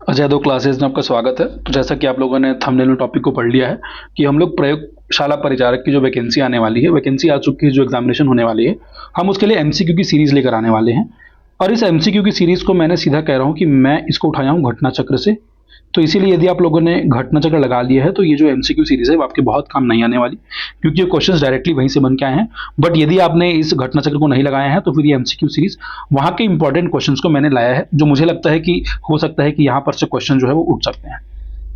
अजय दो क्लासेस में आपका स्वागत है। तो जैसा कि आप लोगों ने थंबनेल में टॉपिक को पढ़ लिया है कि हम लोग प्रयोगशाला परिचारक की जो वैकेंसी आने वाली है, वैकेंसी आ चुकी है, जो एग्जामिनेशन होने वाली है, हम उसके लिए एमसीक्यू की सीरीज लेकर आने वाले हैं। और इस एमसीक्यू की सीरीज को मैंने सीधा कह रहा हूँ कि मैं इसको उठाया हूँ घटना चक्र से। तो इसीलिए यदि आप लोगों ने घटना चक्र लगा लिया है तो ये जो एमसीक्यू सीरीज है वो आपके बहुत काम नहीं आने वाली, क्योंकि ये क्वेश्चंस डायरेक्टली वहीं से बन के आए हैं। बट यदि आपने इस घटना चक्र को नहीं लगाया है तो फिर ये एमसीक्यू सीरीज वहाँ के इंपॉर्टेंट क्वेश्चंस को मैंने लाया है, जो मुझे लगता है कि हो सकता है कि यहाँ पर से क्वेश्चन जो है वो उठ सकते हैं।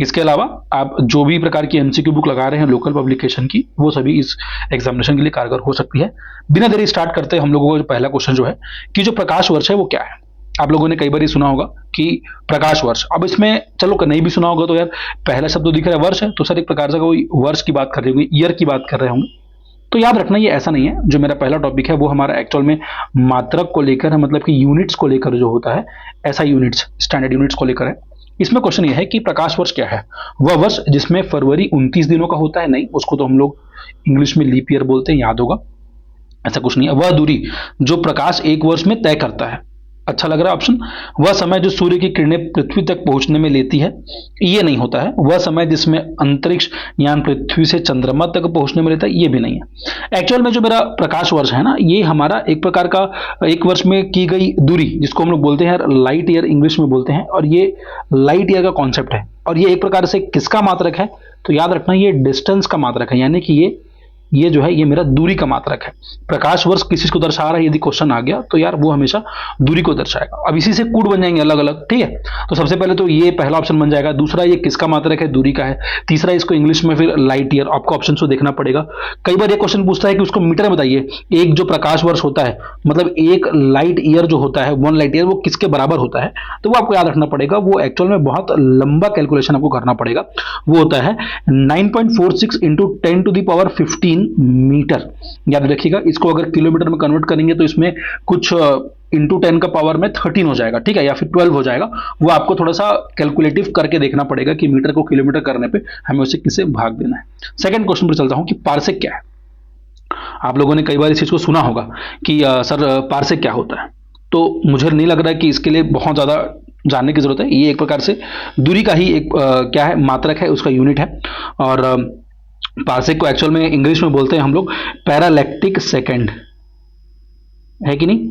इसके अलावा आप जो भी प्रकार की एमसीक्यू बुक लगा रहे हैं लोकल पब्लिकेशन की, वो सभी इस एग्जामिनेशन के लिए कारगर हो सकती है। बिना देरी स्टार्ट करते हैं हम लोगों का जो पहला क्वेश्चन जो है कि जो प्रकाश वर्ष है वो क्या है। आप लोगों ने कई बार ये सुना होगा कि प्रकाश वर्ष। अब इसमें चलो नहीं भी सुना होगा तो यार पहला शब्द तो दिख रहा है वर्ष है, तो सर एक प्रकार से कोई वर्ष की बात कर रहे होंगे, ईयर की बात कर रहे होंगे। तो याद रखना ये ऐसा नहीं है। जो मेरा पहला टॉपिक है वो हमारा एक्चुअल में मात्रक को लेकर है, मतलब कि यूनिट्स को लेकर जो होता है, ऐसा यूनिट्स स्टैंडर्ड यूनिट्स को लेकर है। इसमें क्वेश्चन ये है कि प्रकाश वर्ष क्या है। वह वर्ष जिसमें फरवरी 29 दिनों का होता है, नहीं, उसको तो हम लोग इंग्लिश में लीप ईयर बोलते हैं, याद होगा। ऐसा कुछ नहीं है। वह दूरी जो प्रकाश एक वर्ष में तय करता है। अच्छा लग रहा है ऑप्शन। वह समय जो सूर्य की किरणें पृथ्वी तक पहुंचने में लेती है, ये नहीं होता है। वह समय जिसमें अंतरिक्ष यानी पृथ्वी से चंद्रमा तक पहुंचने में लेता है, ये भी नहीं है। एक्चुअल में जो मेरा प्रकाश वर्ष है ना, ये हमारा एक प्रकार का एक वर्ष में की गई दूरी, जिसको हम लोग बोलते हैं लाइट ईयर इंग्लिश में बोलते हैं, और ये लाइट ईयर का कॉन्सेप्ट है। और ये एक प्रकार से किसका मात्रक है, तो याद रखना ये डिस्टेंस का मात्रक है, यानी कि ये जो है ये मेरा दूरी का मात्रक है। प्रकाश वर्ष किस चीज को दर्शा रहा है, यदि क्वेश्चन आ गया तो यार वो हमेशा दूरी को दर्शाएगा। अब इसी से कूट बन जाएंगे अलग अलग, ठीक है। तो सबसे पहले तो ये पहला ऑप्शन बन जाएगा। दूसरा ये किसका मात्रक है, दूरी का है। तीसरा इसको इंग्लिश में फिर लाइट ईयर, आपको ऑप्शन को देखना पड़ेगा। कई बार ये क्वेश्चन पूछता है कि उसको मीटर में बताइए। एक जो प्रकाश वर्ष होता है, मतलब एक लाइट ईयर जो होता है, 1 लाइट ईयर, वो किसके बराबर होता है, तो वो आपको याद रखना पड़ेगा। वो एक्चुअल में बहुत लंबा कैलकुलेशन आपको करना पड़ेगा। वो होता है 9.46 इंटू 10⁻15 मीटर। याद रखिएगा, इसको अगर किलोमीटर में कन्वर्ट करेंगे तो इसमें कुछ इंटू 10 का पावर में 13 हो जाएगा, ठीक है, या फिर 12 हो जाएगा। वो आपको थोड़ा सा कैलकुलेटिव करके देखना पड़ेगा कि मीटर को किलोमीटर करने पे हमें उसे किससे भाग देना है। सेकंड क्वेश्चन पर चलता हूं कि पार्सेक क्या है। आप लोगों ने कई बार इस चीज को सुना होगा कि सर पार्सेक क्या होता है। तो मुझे नहीं लग रहा है कि इसके लिए बहुत ज्यादा जानने की जरूरत है। ये एक प्रकार से दूरी का ही एक क्या है, मात्रक है, उसका यूनिट है। और पार्सेक को एक्चुअल में इंग्लिश में बोलते हैं हम लोग पैरालैक्टिक सेकेंड, है कि नहीं।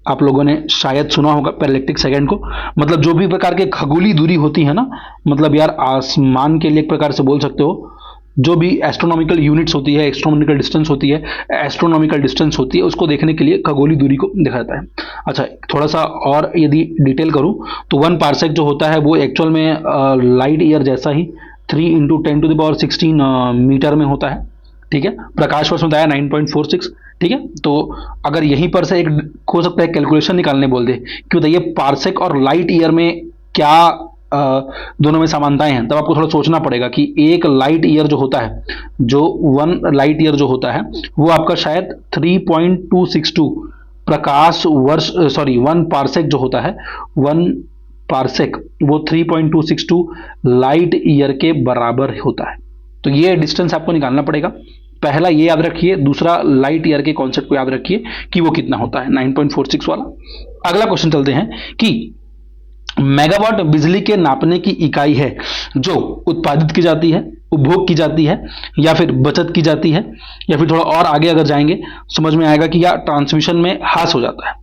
आप लोगों ने शायद सुना होगा पैरालैक्टिक सेकेंड को। मतलब जो भी प्रकार के खगोलीय दूरी होती है ना, मतलब यार आसमान के लिए एक प्रकार से बोल सकते हो, जो भी एस्ट्रोनॉमिकल यूनिट्स होती है, एस्ट्रोनॉमिकल डिस्टेंस होती है, एस्ट्रोनॉमिकल डिस्टेंस होती है, उसको देखने के लिए खगोलीय दूरी को दिखाता है। अच्छा, थोड़ा सा और यदि डिटेल करूं तो 1 पार्सेक जो होता है वो एक्चुअल में लाइट ईयर जैसा ही 3 इंटू 10⁻16 मीटर में होता है, ठीक है। प्रकाश वर्ष में बताया 9.46, ठीक है। तो अगर यहीं पर से एक हो सकता है कैलकुलेशन निकालने बोल दे कि बताइए पार्सेक और लाइट ईयर में क्या दोनों में समानताएं हैं, तब आपको थोड़ा सोचना पड़ेगा कि एक लाइट ईयर जो होता है, जो 1 लाइट ईयर जो होता है, वो आपका शायद 3.262 प्रकाश वर्ष, सॉरी 1 पार्सेक जो होता है, 1 पार्सेक वो 3.262 लाइट ईयर के बराबर होता है। तो ये डिस्टेंस आपको निकालना पड़ेगा। पहला ये याद रखिए, दूसरा लाइट ईयर के कॉन्सेप्ट को याद रखिए कि वो कितना होता है, 9.46 वाला। अगला क्वेश्चन चलते हैं कि मेगावाट बिजली के नापने की इकाई है जो उत्पादित की जाती है, उपभोग की जाती है, या फिर बचत की जाती है, या फिर थोड़ा और आगे अगर जाएंगे समझ में आएगा कि या ट्रांसमिशन में हास हो जाता है।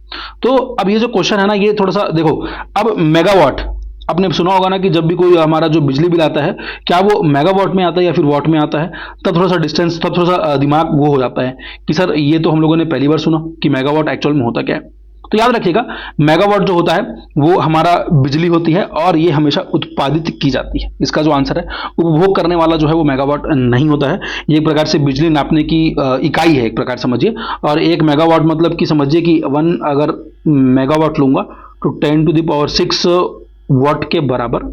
तो अब ये जो क्वेश्चन है ना, ये थोड़ा सा देखो। अब मेगावाट आपने सुना होगा ना कि जब भी कोई हमारा जो बिजली बिल आता है, क्या वो मेगावाट में आता है या फिर वॉट में आता है, तब थोड़ा सा डिस्टेंस, तब थोड़ा सा दिमाग वो हो जाता है कि सर ये तो हम लोगों ने पहली बार सुना कि मेगावाट एक्चुअल में होता क्या है। तो याद रखिएगा, मेगावाट जो होता है वो हमारा बिजली होती है और ये हमेशा उत्पादित की जाती है। इसका जो आंसर है, उपभोग करने वाला जो है वो मेगावाट नहीं होता है। ये एक प्रकार से बिजली नापने की इकाई है, एक प्रकार समझिए। और 1 मेगावाट मतलब कि समझिए कि 1 अगर मेगावाट लूंगा तो 10⁻6 वाट के बराबर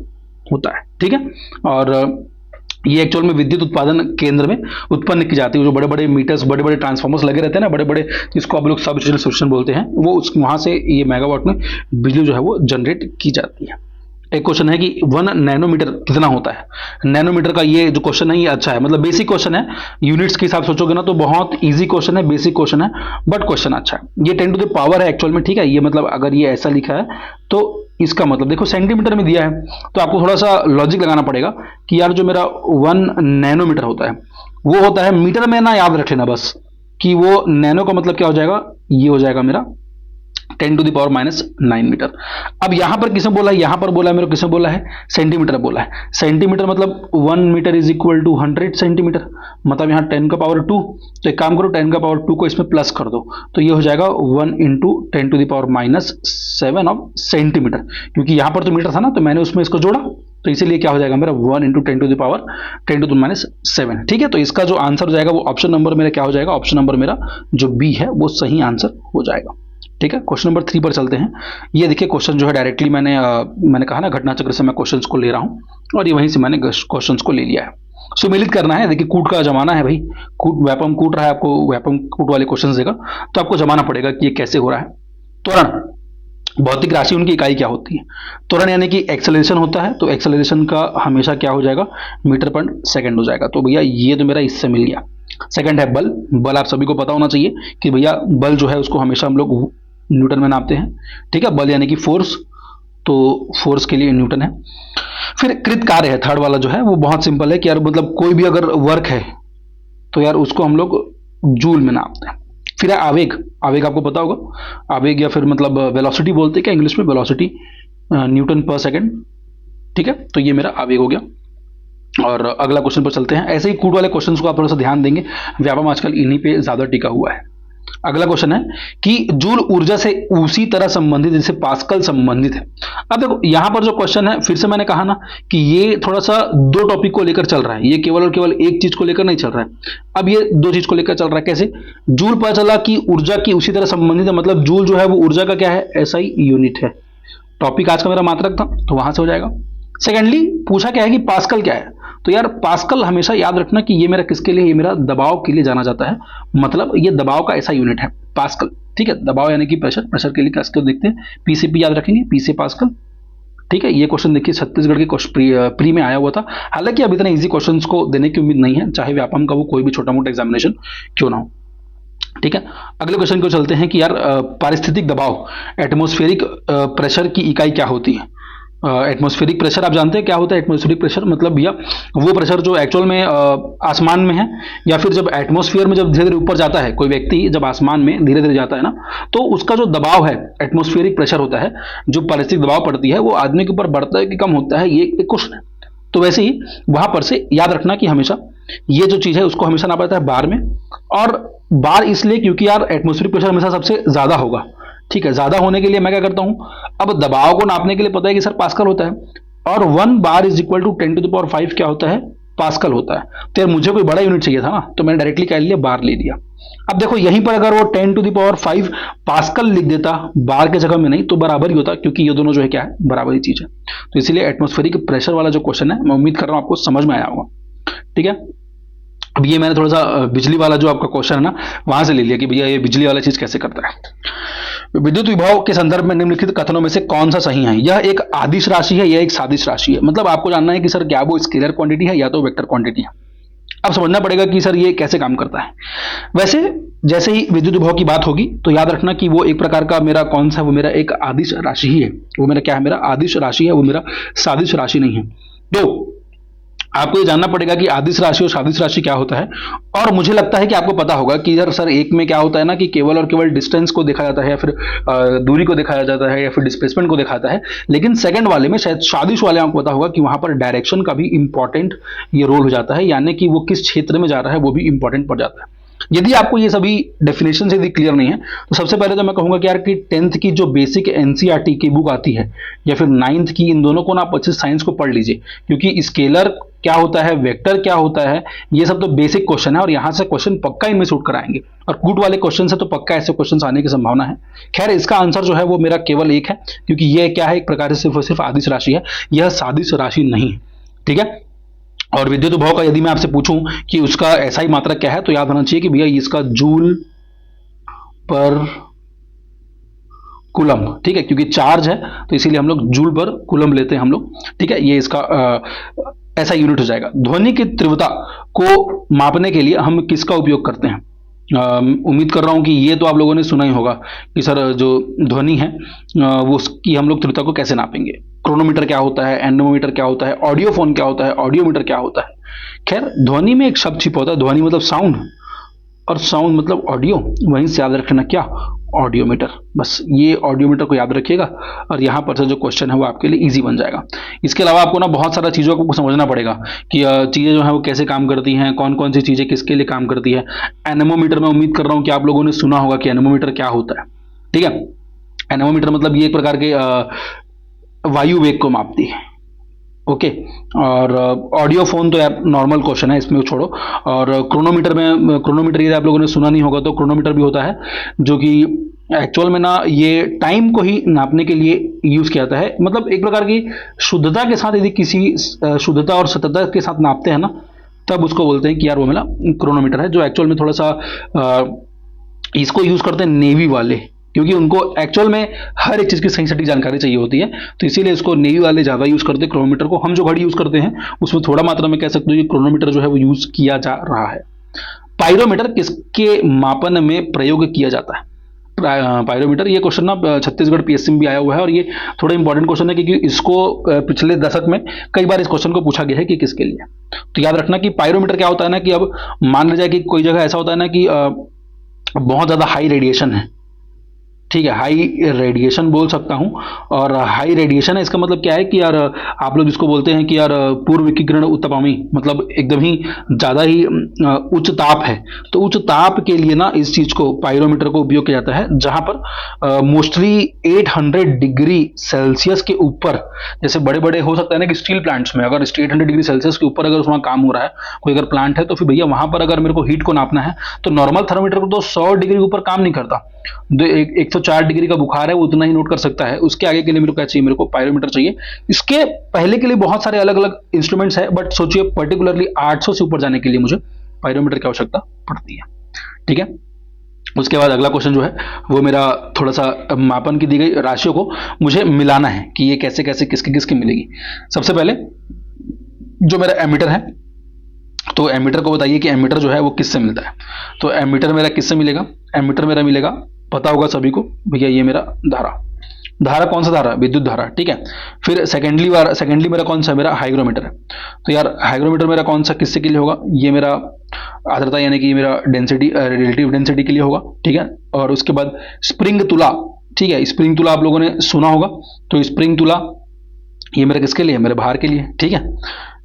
होता है, ठीक है। और ये एक्चुअल में विद्युत उत्पादन केंद्र में उत्पन्न की जाती है। जो बड़े बड़े मीटर्स, बड़े बड़े ट्रांसफार्मर्स लगे रहते हैं ना, बड़े बड़े, जिसको आप लोग सब स्टेशन बोलते हैं, वो उस वहां से ये मेगावाट में बिजली जो है वो जनरेट की जाती है। एक क्वेश्चन है कि 1 नैनोमीटर कितना होता है। नैनोमीटर का ये जो क्वेश्चन है ये अच्छा है, मतलब बेसिक क्वेश्चन है। यूनिट्स के हिसाब से सोचोगे ना तो बहुत इजी क्वेश्चन है, बेसिक क्वेश्चन है, बट क्वेश्चन अच्छा है। ये 10 टू द पावर है एक्चुअल में, ठीक है। ये मतलब अगर ये ऐसा लिखा है तो इसका मतलब देखो सेंटीमीटर में दिया है, तो आपको थोड़ा सा लॉजिक लगाना पड़ेगा कि यार जो मेरा 1 नैनोमीटर होता है वो होता है मीटर में, ना याद रख लेना बस कि वो नैनो का मतलब क्या हो जाएगा, ये हो जाएगा मेरा 10⁻⁹ मीटर। अब यहां पर किसने बोला है, यहां पर बोला है मेरे को, किसने बोला है, सेंटीमीटर बोला है। सेंटीमीटर मतलब 1 metre is equal to 100 centimetre, मतलब यहाँ 10⁻²। तो एक काम करो 10⁻² को इसमें प्लस कर दो, तो ये हो जाएगा 1 इंटू 10⁻⁷ ऑफ सेंटीमीटर, क्योंकि यहां पर तो मीटर था ना, तो मैंने उसमें इसको जोड़ा, तो इसीलिए क्या हो जाएगा मेरा 1 इंटू 10⁻⁷ ठीक है। तो इसका जो आंसर हो जाएगा वो ऑप्शन नंबर मेरा क्या हो जाएगा, ऑप्शन नंबर मेरा जो बी है वो सही आंसर हो जाएगा। ठीक है, क्वेश्चन नंबर 3 पर चलते हैं। ये देखिए क्वेश्चन जो है डायरेक्टली मैंने कहा ना घटना चक्र से मैं क्वेश्चंस को ले रहा हूं, और ये वहीं से मैंने क्वेश्चंस को ले लिया है। सुमेलित करना है, देखिए कूट का जमाना है भाई, व्यापम कूट रहा है, आपको व्यापम कूट वाले क्वेश्चन देगा, तो आपको जमाना पड़ेगा कि ये कैसे हो रहा है। त्वरण, भौतिक राशि उनकी इकाई क्या होती है, त्वरण यानी कि एक्सेलरेशन होता है, तो एक्सेलरेशन का हमेशा क्या हो जाएगा, मीटर पर सेकंड हो जाएगा। तो भैया ये तो मेरा इससे मिल गया। सेकंड है बल। बल आप सभी को पता होना चाहिए कि भैया बल जो है उसको हमेशा हम लोग न्यूटन में नापते हैं। ठीक है, बल यानी कि फोर्स, तो फोर्स के लिए न्यूटन है। फिर कृत कार्य है, थर्ड वाला जो है वो बहुत सिंपल है कि यार मतलब कोई भी अगर वर्क है तो यार उसको हम लोग जूल में नापते हैं। फिर है आवेग। आवेग आपको पता होगा, आवेग या फिर मतलब वेलोसिटी बोलते हैं क्या इंग्लिश में, वेलोसिटी न्यूटन पर सेकंड। ठीक है, तो ये मेरा आवेग हो गया। और अगला क्वेश्चन पर चलते हैं। ऐसे ही कूट वाले क्वेश्चंस को आप थोड़ा सा ध्यान देंगे, व्यापम आजकल इन्हीं पे ज्यादा टिका हुआ है। अगला क्वेश्चन है कि जूल ऊर्जा से उसी तरह संबंधित जैसे पास्कल संबंधित है। अब देखो यहां पर जो क्वेश्चन है, फिर से मैंने कहा ना कि ये थोड़ा सा दो टॉपिक को लेकर चल रहा है, ये केवल और केवल एक चीज को लेकर नहीं चल रहा है। अब ये दो चीज को लेकर चल रहा है। कैसे, जूल पता चला कि ऊर्जा की उसी तरह संबंधित है, मतलब जूल जो है वो ऊर्जा का क्या है, एसआई यूनिट है। टॉपिक आज का मेरा मात्रक था, तो वहां से हो जाएगा। सेकेंडली पूछा क्या है कि पास्कल क्या है, तो यार पास्कल हमेशा याद रखना कि ये मेरा किसके लिए, ये मेरा दबाव के लिए जाना जाता है, मतलब ये दबाव का ऐसा यूनिट है पास्कल। ठीक है, दबाव यानी कि प्रेशर, प्रेशर के लिए पास्कल देखते हैं, पी से पी याद रखेंगे, पी से पास्कल। ठीक है, ये क्वेश्चन देखिए छत्तीसगढ़ के प्री में आया हुआ था। हालांकि अब इतने इजी क्वेश्चंस को देने की उम्मीद नहीं है, चाहे व्यापम का वो कोई भी छोटा मोटा एग्जामिनेशन क्यों ना हो। ठीक है, अगले क्वेश्चन को चलते हैं कि यार पारिस्थितिक दबाव, एटमॉस्फेरिक प्रेशर की इकाई क्या होती है। एटमॉस्फेरिक प्रेशर आप जानते हैं क्या होता है, एटमॉस्फेरिक प्रेशर मतलब भैया वो प्रेशर जो एक्चुअल में आसमान में है, या फिर जब एटमॉस्फेयर में जब धीरे धीरे ऊपर जाता है कोई व्यक्ति, जब आसमान में धीरे धीरे जाता है ना, तो उसका जो दबाव है एटमॉस्फेरिक प्रेशर होता है, जो पारिस्थितिक दबाव पड़ती है वो आदमी के ऊपर बढ़ता है कि कम होता है, ये एक क्वेश्चन है। तो वैसे ही वहां पर से याद रखना कि हमेशा ये जो चीज है उसको हमेशा नापा जाता है बार में, और बार इसलिए क्योंकि यार एटमॉस्फेरिक प्रेशर हमेशा सबसे ज्यादा होगा। ठीक है, ज्यादा होने के लिए मैं क्या करता हूं, अब दबाव को नापने के लिए पता है कि सर पास्कल होता है, और 1 बार इज इक्वल टू 10⁵ क्या होता है, पास्कल होता है। तो यार मुझे कोई बड़ा यूनिट चाहिए था ना, तो मैंने डायरेक्टली क्या लिया, बार ले लिया। अब देखो यहीं पर अगर वो 10⁵ पास्कल लिख देता बार के जगह में नहीं, तो बराबर ही होता, क्योंकि ये दोनों जो है क्या है, बराबर ही चीज है। तो इसीलिए एटमॉस्फेरिक प्रेशर वाला जो क्वेश्चन है, मैं उम्मीद कर रहा हूं आपको समझ में आया होगा। ठीक है, अब ये मैंने थोड़ा सा बिजली वाला जो आपका क्वेश्चन है ना वहां से ले लिया कि भैया ये बिजली वाला चीज कैसे करता है। विद्युत विभव के संदर्भ में निम्नलिखित कथनों में से कौन सा सही है, यह एक आदिश राशि है, यह एक सादिश राशि है। मतलब आपको जानना है कि सर क्या वो स्केलर क्वांटिटी है या तो वेक्टर क्वांटिटी है। अब समझना पड़ेगा कि सर ये कैसे काम करता है। वैसे जैसे ही विद्युत विभव की बात होगी तो याद रखना कि वो एक प्रकार का मेरा कौन सा, वो मेरा एक आदिश राशि ही है, वो मेरा क्या है, मेरा आदिश राशि है, वो मेरा सादिश राशि नहीं है। तो आपको ये जानना पड़ेगा कि आदिश राशि और सादिश राशि क्या होता है। और मुझे लगता है कि आपको पता होगा कि यार सर एक में क्या होता है ना कि केवल और केवल डिस्टेंस को देखा जाता है, या फिर दूरी को दिखाया जाता है, या फिर डिस्प्लेसमेंट को दिखाता है। लेकिन सेकंड वाले में शायद सादिश वाले आपको पता होगा कि वहां पर डायरेक्शन का भी इंपॉर्टेंट ये रोल हो जाता है, यानी कि वो किस क्षेत्र में जा रहा है वो भी इंपॉर्टेंट पड़ जाता है। यदि आपको ये सभी डेफिनेशन से यदि क्लियर नहीं है, तो सबसे पहले तो मैं कहूंगा कि यार कि 10th की जो बेसिक एनसीईआरटी की बुक आती है, या फिर 9th की, इन दोनों को ना आप अच्छे साइंस को पढ़ लीजिए, क्योंकि स्केलर क्या होता है, वेक्टर क्या होता है, ये सब तो बेसिक क्वेश्चन है, और यहां से क्वेश्चन पक्का इनमें शूट कराएंगे, और कूट वाले क्वेश्चन से तो पक्का ऐसे क्वेश्चन आने की संभावना है। खैर इसका आंसर जो है वो मेरा केवल एक है, क्योंकि ये क्या है, एक प्रकार से सिर्फ और सिर्फ आदिश राशि है, यह सादिश राशि नहीं है। ठीक है, और विद्युत विभव का यदि मैं आपसे पूछूं कि उसका ऐसा ही मात्रा क्या है, तो याद होना चाहिए कि भैया इसका जूल पर कूलम। ठीक है, क्योंकि चार्ज है तो इसीलिए हम लोग जूल पर कूलम लेते हैं हम लोग। ठीक है, ये इसका ऐसा यूनिट हो जाएगा। ध्वनि की तीव्रता को मापने के लिए हम किसका उपयोग करते हैं, उम्मीद कर रहा हूँ कि ये तो आप लोगों ने सुना ही होगा कि सर जो ध्वनि है वो उसकी हम लोग तीव्रता को कैसे नापेंगे। क्रोनोमीटर क्या होता है, एनेमोमीटर क्या होता है, ऑडियोफोन क्या होता है, ऑडियोमीटर क्या होता है। खैर, ध्वनि में एक शब्द छिपा होता है, ध्वनि मतलब साउंड, और साउंड मतलब ऑडियो। वहीं से याद रखना क्या, ऑडियोमीटर। बस ये ऑडियोमीटर को याद रखिएगा और यहाँ पर से जो क्वेश्चन है वो आपके लिए इजी बन जाएगा। इसके अलावा आपको ना बहुत सारा चीज़ों को समझना पड़ेगा कि चीज़ें जो है वो कैसे काम करती हैं, कौन कौन सी चीज़ें किसके लिए काम करती है। एनेमोमीटर में उम्मीद कर रहा हूँ कि आप लोगों ने सुना होगा कि एनेमोमीटर क्या होता है। ठीक है, एनेमोमीटर मतलब ये एक प्रकार के वायु वेग को मापती है। ओके, और ऑडियो फोन तो यार नॉर्मल क्वेश्चन है, इसमें छोड़ो। और क्रोनोमीटर यदि आप लोगों ने सुना नहीं होगा तो क्रोनोमीटर भी होता है जो कि एक्चुअल में ना ये टाइम को ही नापने के लिए यूज किया जाता है। मतलब एक प्रकार की शुद्धता के साथ, यदि किसी शुद्धता और सत्यता के साथ नापते हैं ना, तब उसको बोलते हैं कि यार वो मेरा क्रोनोमीटर है। जो एक्चुअल में थोड़ा सा इसको यूज करते हैं नेवी वाले, क्योंकि उनको एक्चुअल में हर एक चीज़ की सही सटीक जानकारी चाहिए होती है, तो इसीलिए इसको नेवी वाले ज़्यादा यूज़ करते हैं क्रोनोमीटर को। हम जो घड़ी यूज़ करते हैं उसमें थोड़ा मात्रा में कह सकते हो कि क्रोनोमीटर जो है वो यूज़ किया जा रहा है। पायरोमीटर किसके मापन में प्रयोग किया जाता है? पायरोमीटर, ये क्वेश्चन ना छत्तीसगढ़ पीएससी में भी आया हुआ है और ये थोड़ा इंपॉर्टेंट क्वेश्चन है क्योंकि इसको पिछले दशक में कई बार इस क्वेश्चन को पूछा गया है कि किसके लिए। तो याद रखना कि पायरोमीटर क्या होता है ना, कि अब मान लीजिए कि कोई जगह ऐसा होता है ना कि बहुत ज़्यादा हाई रेडिएशन है। ठीक है, हाई रेडिएशन बोल सकता हूँ। और हाई रेडिएशन है, इसका मतलब क्या है कि यार आप लोग इसको बोलते हैं कि यार पूर्व विकिरण उत्तपामी, मतलब एकदम ही ज़्यादा ही उच्च ताप है। तो उच्च ताप के लिए ना इस चीज़ को, पायरोमीटर को उपयोग किया जाता है, जहाँ पर मोस्टली 800 डिग्री सेल्सियस के ऊपर, जैसे बड़े बड़े हो सकता है ना कि स्टील प्लांट्स में अगर 800 डिग्री सेल्सियस के ऊपर अगर उसमें काम हो रहा है, कोई अगर प्लांट है, तो फिर भैया वहाँ पर अगर मेरे को हीट को नापना है तो नॉर्मल थर्मोमीटर को तो 100 डिग्री के ऊपर काम नहीं करता। 104 डिग्री का बुखार है वो उतना ही नोट कर सकता है, उसके आगे के लिए मेरे को क्या चाहिए, मेरे को पायरोमीटर चाहिए। इसके पहले के लिए बहुत सारे अलग अलग इंस्ट्रूमेंट्स है, बट सोचिए पर्टिकुलरली 800 से ऊपर जाने के लिए मुझे पायरोमीटर की आवश्यकता पड़ती है। ठीक है, उसके बाद अगला क्वेश्चन जो है वो मेरा थोड़ा सा मापन की दी गई राशियों को मुझे मिलाना है कि ये कैसे कैसे किसके किसके मिलेगी। सबसे पहले जो मेरा एमीटर है, तो एमीटर को बताइए कि एमीटर जो है वो किससे मिलता है। तो एमीटर मेरा किससे मिलेगा, एमीटर मेरा मिलेगा, पता होगा सभी को भैया, ये मेरा धारा, धारा कौन सा धारा, विद्युत धारा। ठीक है, फिर सेकेंडली मेरा कौन सा, मेरा हाइग्रोमीटर है। तो यार हाइग्रोमीटर मेरा कौन सा किससे के लिए होगा, ये मेरा आर्द्रता यानी कि मेरा डेंसिटी, रिलेटिव डेंसिटी के लिए होगा। ठीक है, और उसके बाद स्प्रिंग तुला। ठीक है, स्प्रिंग तुला आप लोगों ने सुना होगा, तो स्प्रिंग तुला ये मेरे किसके लिए, मेरे भार के लिए। ठीक है,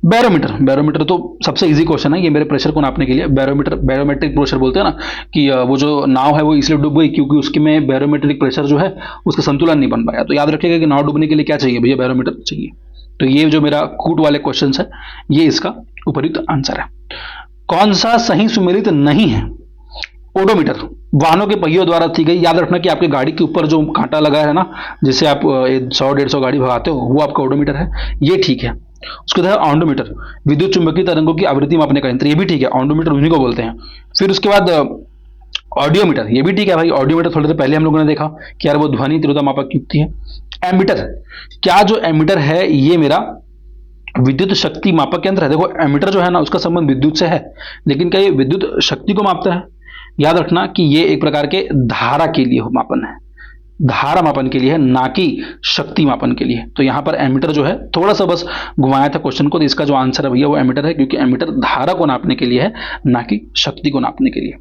बैरोमीटर तो सबसे इजी क्वेश्चन है, ये मेरे प्रेशर को नापने के लिए। बैरोमेट्रिक प्रेशर बोलते हैं ना कि वो जो नाव है वो इसलिए डूब गई क्योंकि उसके में बैरोमेट्रिक प्रेशर जो है उसका संतुलन नहीं बन पाया। तो याद रखिएगा कि नाव डूबने के लिए क्या चाहिए भैया, बैरोमीटर चाहिए। तो ये जो मेरा कूट वाले क्वेश्चन है, ये इसका उपयुक्त आंसर है। कौन सा सही सुमेलित नहीं है, ओडोमीटर, वाहनों के पहियों द्वारा थी गई। याद रखना कि आपके गाड़ी के ऊपर जो कांटा लगा है ना, जिससे आप 100-150 गाड़ी भगाते हो, वो आपका ओडोमीटर है, ये ठीक है। उसके बाद ऑन्डोमीटर, विद्युत चुंबकीय तरंगों की आवृत्ति मापने का यंत्र, ये भी ठीक है, ऑन्डोमीटर उन्हीं को बोलते हैं। फिर उसके बाद ऑडियोमीटर, ये भी ठीक है भाई। ऑडियोमीटर थोड़ी देर पहले हम लोगों ने देखा कि यार वो ध्वनि तीव्रता मापक युक्ति है। एमीटर, क्या जो एमीटर है ये मेरा विद्युत शक्ति मापक यंत्र है। देखो एमीटर जो है ना उसका संबंध विद्युत से है, लेकिन क्या ये विद्युत शक्ति को मापता है? याद रखना कि ये एक प्रकार के धारा के लिए मापन है, धारा मापन के लिए है, ना कि शक्ति मापन के लिए। तो यहां पर एमीटर जो है थोड़ा सा बस घुमाया था क्वेश्चन को, तो इसका जो आंसर है भैया वो एमीटर है, क्योंकि एमीटर धारा को नापने के लिए है, ना कि शक्ति को नापने के लिए।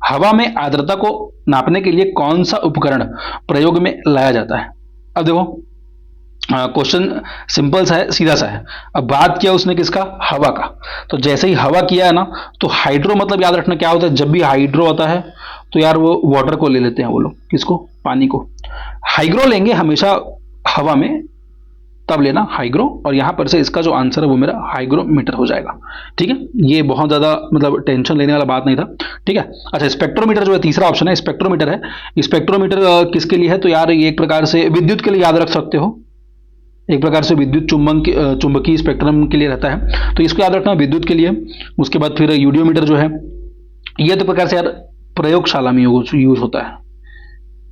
हवा में आर्द्रता को नापने के लिए कौन सा उपकरण प्रयोग में लाया जाता है? अब देखो क्वेश्चन सिंपल सा है, सीधा सा है। अब बात किया उसने किसका, हवा का। तो जैसे ही हवा किया है ना, तो हाइड्रो मतलब याद रखना क्या होता है, जब भी हाइड्रो आता है तो यार वो वाटर को ले लेते हैं वो लोग, किसको, पानी को। हाइग्रो लेंगे हमेशा हवा में, तब लेना हाइग्रो, और यहां पर से इसका जो आंसर है वो मेरा हाइग्रोमीटर हो जाएगा। ठीक है, ये बहुत ज्यादा मतलब टेंशन लेने वाला बात नहीं था। ठीक है, अच्छा स्पेक्ट्रोमीटर जो है तीसरा ऑप्शन है, स्पेक्ट्रोमीटर है। स्पेक्ट्रोमीटर किसके लिए है, तो यार ये एक प्रकार से विद्युत के लिए याद रख सकते हो, एक प्रकार से विद्युत चुंबकीय स्पेक्ट्रम के लिए रहता है, तो इसको याद रखना विद्युत के लिए। उसके बाद फिर यूडियोमीटर जो है, यह तो प्रकार से यार प्रयोगशाला में यूज होता है।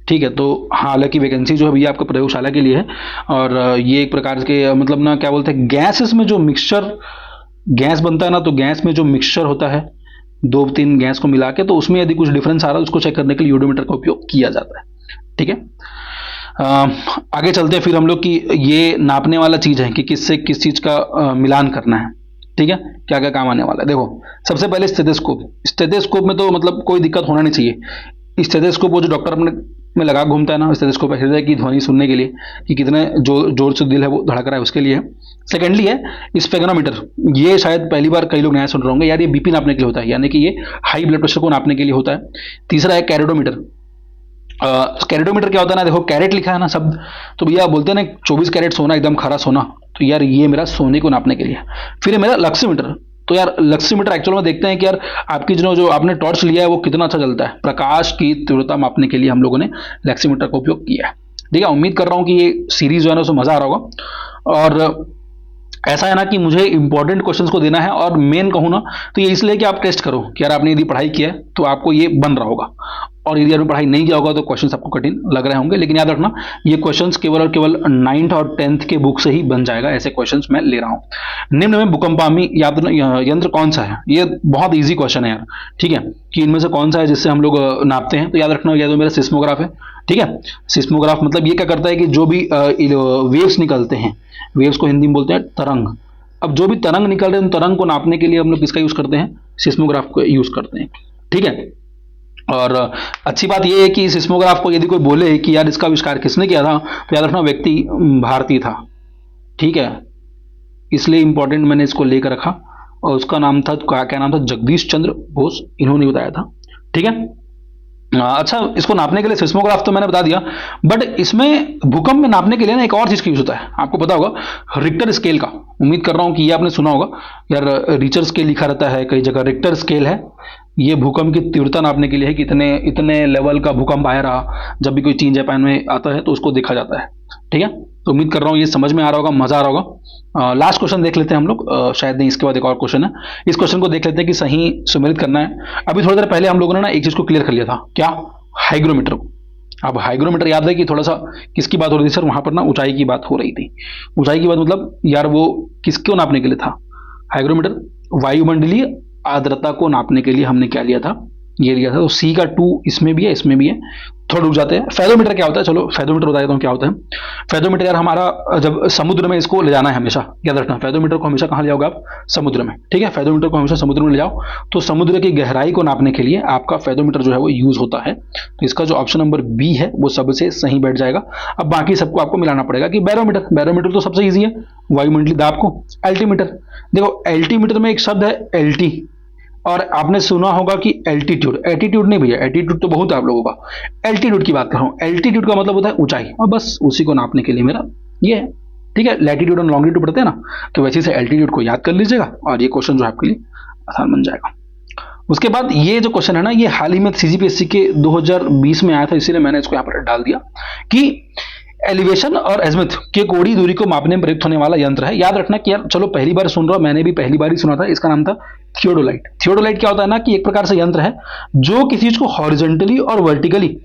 ठीक है, तो हालांकि वैकेंसी जो है भैया आपका प्रयोगशाला के लिए है, और ये एक प्रकार के मतलब ना क्या बोलते हैं, गैसेस में जो मिक्सचर, गैस बनता है ना, तो गैस में जो मिक्सचर होता है 2-3 गैस को मिला के, तो उसमें यदि कुछ डिफरेंस आ रहा है उसको चेक करने के लिए यूडोमीटर का उपयोग किया जाता है। ठीक है, आगे चलते हैं फिर हम लोग कि ये नापने वाला चीज़ है कि किससे किस चीज़ का मिलान करना है। ठीक है, क्या क्या काम आने वाला है। देखो सबसे पहले स्टेथोस्कोप। स्टेथोस्कोप में तो मतलब कोई दिक्कत होना नहीं चाहिए। स्टेथोस्कोप वो जो डॉक्टर अपने में लगा घूमता है ना, स्टेथोस्कोप हृदय की ध्वनि सुनने के लिए कि कितने जोर से दिल है वो धड़क रहा है, उसके लिए है। सेकेंडली है स्पेगनोमीटर। ये शायद पहली बार कई लोग नया सुन रहे होंगे यार, ये बीपी नापने के लिए होता है, यानी कि ये हाई ब्लड प्रेशर को नापने के लिए होता है। तीसरा है कैरेटोमीटर। कैरेटोमीटर क्या होता है ना, देखो कैरेट लिखा है ना शब्द, तो भैया बोलते हैं ना 24 कैरेट सोना, एकदम खरा सोना, तो यार ये मेरा सोने को नापने के लिए। फिर है मेरा लक्सीमीटर। तो यार लक्सीमीटर एक्चुअल में देखते हैं कि यार आपकी जो आपने टॉर्च लिया है वो कितना अच्छा जलता है, प्रकाश की तीव्रता मापने के लिए हम लोगों ने लक्सीमीटर का उपयोग किया है। ठीक है, उम्मीद कर रहा हूँ कि ये सीरीज जो है ना उसमें मजा आ रहा होगा। और ऐसा है ना कि मुझे इंपॉर्टेंट क्वेश्चंस को देना है, और मेन कहूँ ना तो ये इसलिए कि आप टेस्ट करो कि यार आपने यदि पढ़ाई किया है तो आपको ये बन रहा होगा, और यदि आपने पढ़ाई नहीं किया होगा तो क्वेश्चंस आपको कठिन लग रहे होंगे। लेकिन याद रखना ये क्वेश्चंस केवल और केवल 9th और 10th के बुक से ही बन जाएगा, ऐसे क्वेश्चंस मैं ले रहा हूँ। निम्न में भूकंपामी यंत्र कौन सा है, ये बहुत ईजी क्वेश्चन है यार। ठीक है, कि इनमें से कौन सा है जिससे हम लोग नापते हैं, तो याद रखना या तो मेरा सिस्मोग्राफ है। ठीक है, सिस्मोग्राफ मतलब ये क्या करता है कि जो भी वेव्स निकलते हैं, वेव्स को हिंदी में बोलते हैं तरंग। अब जो भी तरंग निकल रहे हैं उन तरंग को नापने के लिए हम लोग किसका यूज करते हैं, सिस्मोग्राफ को यूज करते हैं। ठीक है, और अच्छी बात यह है कि सिस्मोग्राफ को यदि कोई बोले कि यार इसका आविष्कार किसने किया था, तो याद रखना व्यक्ति भारतीय था। ठीक है, इसलिए इंपॉर्टेंट मैंने इसको लेकर रखा, और उसका नाम था, क्या नाम था, जगदीश चंद्र बोस, इन्होंने बताया था। ठीक है, अच्छा इसको नापने के लिए सिस्मोग्राफ तो मैंने बता दिया, बट इसमें भूकंप में नापने के लिए ना एक और चीज का यूज होता है, आपको पता होगा रिक्टर स्केल का। उम्मीद कर रहा हूं कि ये आपने सुना होगा यार, रिचर स्केल लिखा रहता है कई जगह, रिक्टर स्केल है। ये भूकंप की तीव्रता नापने के लिए है कि इतने इतने लेवल का भूकंप आया रहा। जब भी कोई चीज जापान में आता है तो उसको देखा जाता है। ठीक है, तो उम्मीद कर रहा हूँ ये समझ में आ रहा होगा, मजा आ रहा होगा। लास्ट क्वेश्चन देख लेते हैं हम लोग, शायद नहीं इसके बाद एक और क्वेश्चन है, इस क्वेश्चन को देख लेते हैं कि सही सुमेलित करना है। अभी थोड़ी देर पहले हम लोगों ने ना एक चीज को क्लियर कर लिया था, क्या, हाइग्रोमीटर को। अब हाइग्रोमीटर याद है कि थोड़ा सा किसकी बात हो रही थी सर, वहां पर ना ऊंचाई की बात हो रही थी। ऊंचाई की बात मतलब यार वो किसको नापने के लिए था हाइग्रोमीटर, वायुमंडलीय आर्द्रता को नापने के लिए हमने क्या लिया था, ये लिया था। तो सी का 2 इसमें भी है, इसमें भी है। थोड़ा रुक जाते हैं, फेदोमीटर क्या होता है, चलो फेदोमीटर बता देता हूँ क्या होता है। फेदोमीटर यार हमारा जब समुद्र में इसको ले जाना है, हमेशा याद रखना फेदोमीटर को हमेशा कहाँ ले जाओगे आप, समुद्र में। ठीक है, फेदोमीटर को हमेशा समुद्र में ले जाओ, तो समुद्र की गहराई को नापने के लिए आपका फेदोमीटर जो है वो यूज होता है। तो इसका जो ऑप्शन नंबर बी है वो सबसे सही बैठ जाएगा। अब बाकी सबको आपको मिलाना पड़ेगा कि बैरोमीटर, बैरोमीटर तो सबसे ईजी है, वायुमंडलीय दाब को। एल्टीमीटर, देखो एल्टीमीटर में एक शब्द है एल्टी, और आपने सुना होगा कि एल्टीट्यूड, एटीट्यूड नहीं भैया, एटीट्यूड तो बहुत है आप लोगों का, एल्टीट्यूड की बात कर रहा हूँ। एल्टीट्यूड का मतलब होता है ऊंचाई, और बस उसी को नापने के लिए मेरा ये है। ठीक है, लैटिट्यूड और लॉन्गिट्यूड पढ़ते हैं ना, तो वैसे से एल्टीट्यूड को याद कर लीजिएगा, और ये क्वेश्चन जो है आपके लिए आसान बन जाएगा। उसके बाद ये जो क्वेश्चन है ना, ये हाल ही में सीजीपीएससी के 2020 में आया था, इसीलिए मैंने इसको यहाँ पर डाल दिया कि एलिवेशन और एजिमुथ के कोणीय दूरी को मापने में प्रयुक्त होने वाला यंत्र है। याद रखना कि यार चलो पहली बार सुन रहा हूं, मैंने भी पहली बार ही सुना था, इसका नाम था थियोडोलाइट। थियोडोलाइट क्या होता है ना कि एक प्रकार से यंत्र है जो किसी चीज को हॉरिजॉन्टली और वर्टिकली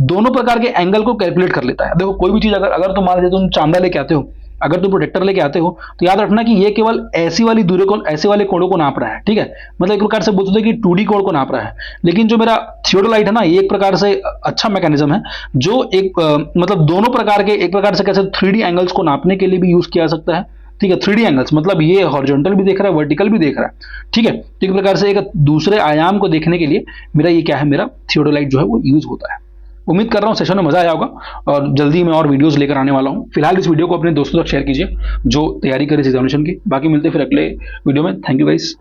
दोनों प्रकार के एंगल को कैलकुलेट कर लेता है। देखो कोई भी चीज अगर तुम मान लीजिए तुम चांदा लेके आते हो, अगर तुम प्रोटेक्टर लेके आते हो, तो याद रखना कि ये केवल ऐसी वाली दूरी को, ऐसे वाले कोणों को नाप रहा है। ठीक है, मतलब एक प्रकार से बोलते थे कि 2D कोण को नाप रहा है। लेकिन जो मेरा थियोडोलाइट है ना, ये एक प्रकार से अच्छा मैकेनिज्म है जो एक मतलब दोनों प्रकार के, एक प्रकार से कैसे 3D एंगल्स को नापने के लिए भी यूज किया जा सकता है। ठीक है, 3D एंगल्स मतलब ये हॉरिजॉन्टल भी देख रहा है, वर्टिकल भी देख रहा है। ठीक है, तो एक प्रकार से एक दूसरे आयाम को देखने के लिए मेरा ये क्या है, मेरा थियोडोलाइट जो है वो यूज होता है। उम्मीद कर रहा हूँ सेशन में मजा आया होगा, और जल्दी मैं और वीडियोस लेकर आने वाला हूँ। फिलहाल इस वीडियो को अपने दोस्तों तक शेयर कीजिए जो तैयारी करे इस एग्जामिनेशन की। बाकी मिलते हैं फिर अगले वीडियो में। Thank you guys.